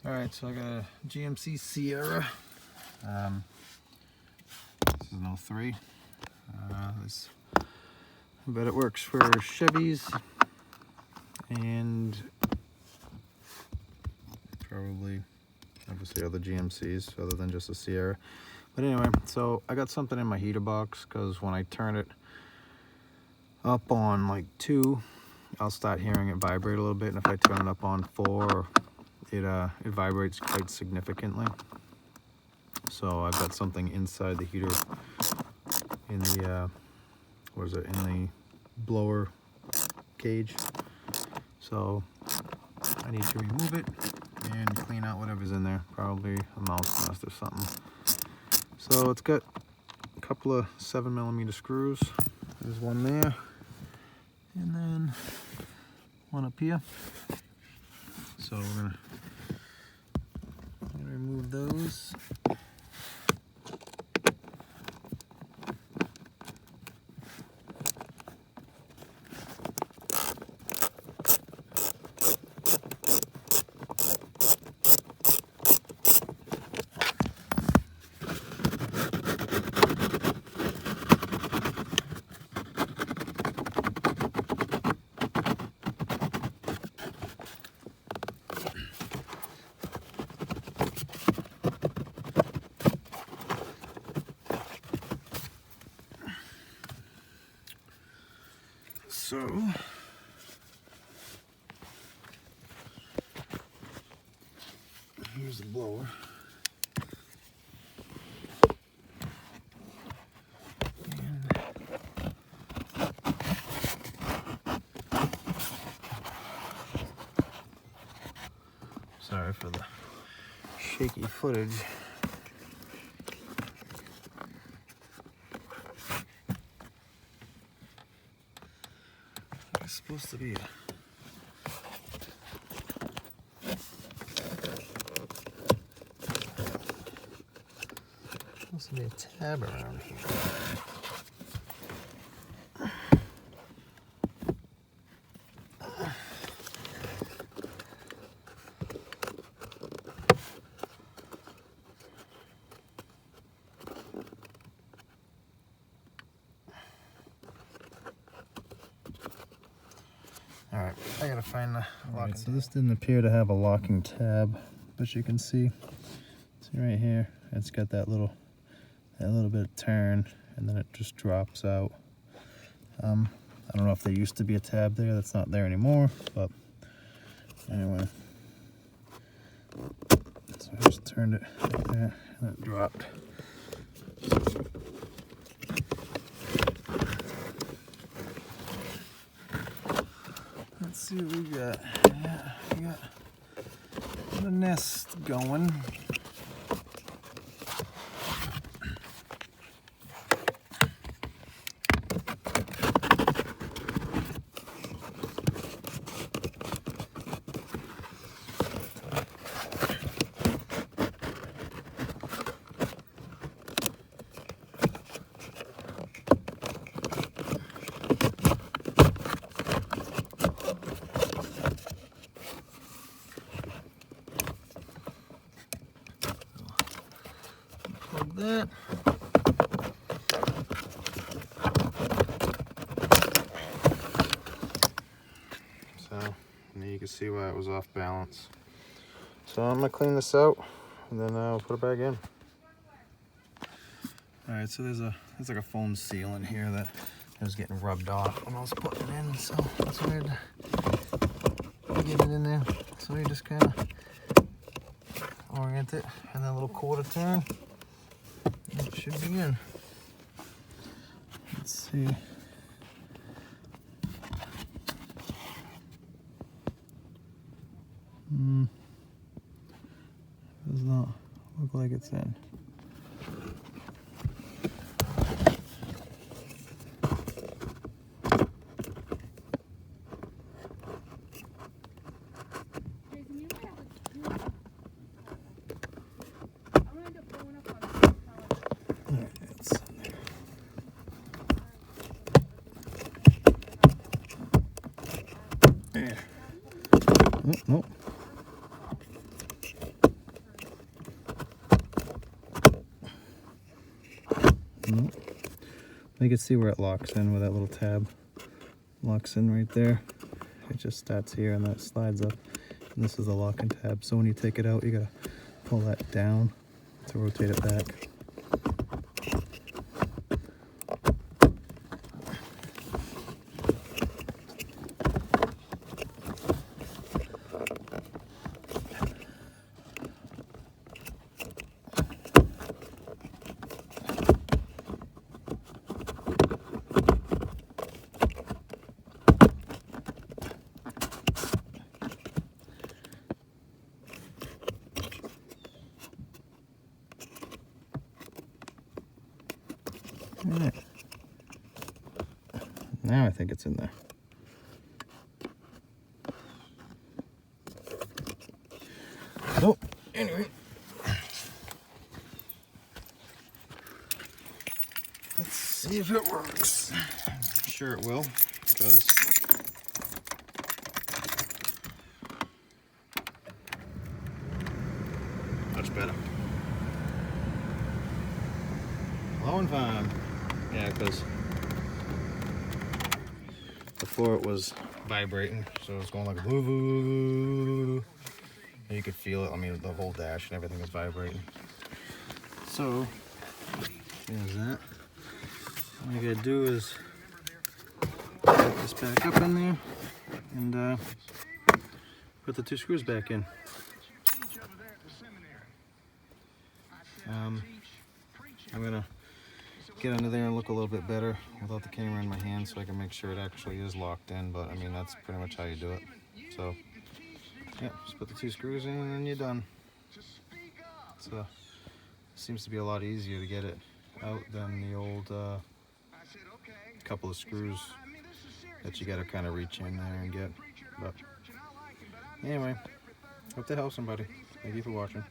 Alright, so I got a GMC Sierra. This is an 03. I bet it works for Chevys and probably obviously other GMCs other than just a Sierra. But anyway, so I got something in my heater box because when I turn it up on like 2, I'll start hearing it vibrate a little bit, and if I turn it up on 4, it vibrates quite significantly. So I've got something inside the heater in the in the blower cage. So I need to remove it and clean out whatever's in there, probably a mouse nest or something. So it's got a couple of 7mm screws. There's one there, and then one up here. So we're gonna remove those. So here's the blower. Sorry for the shaky footage. It's supposed to be a tab around here. Alright, I gotta find the locking tab. So this didn't appear to have a locking tab, but you can see right here, it's got that little bit of turn, and then it just drops out. I don't know if there used to be a tab there. That's not there anymore, but anyway. So I just turned it like that, and it dropped. Let's see what we got. Yeah, we got the nest going. That. So now you can see why it was off balance. So I'm gonna clean this out and then I'll put it back in. All right, so there's like a foam seal in here that was getting rubbed off when I was putting it in. So that's weird to get it in there. So you just kind of orient it and then a little quarter turn. It should be in. Let's see. Does not look like it's in. Nope. you can see where it locks in, where that little tab locks in right there. It just starts here and that slides up. And this is the locking tab. So when you take it out, you gotta pull that down to rotate it back. All right. Now I think it's in there. So, anyway, let's see if it works. I'm sure it will, because much better. Low and fine. Yeah, because before it was vibrating, so it was going like woo. You could feel it. I mean, the whole dash and everything is vibrating. So there's that. All you gotta do is put this back up in there and put the 2 screws back in. I'm gonna get under there and look a little bit better without the camera in my hand so I can make sure it actually is locked in, but I mean, that's pretty much how you do it. So yeah, just put the 2 screws in and then you're done. So seems to be a lot easier to get it out than the old couple of screws that you gotta kind of reach in there and get. But anyway, hope to help somebody. Thank you for watching.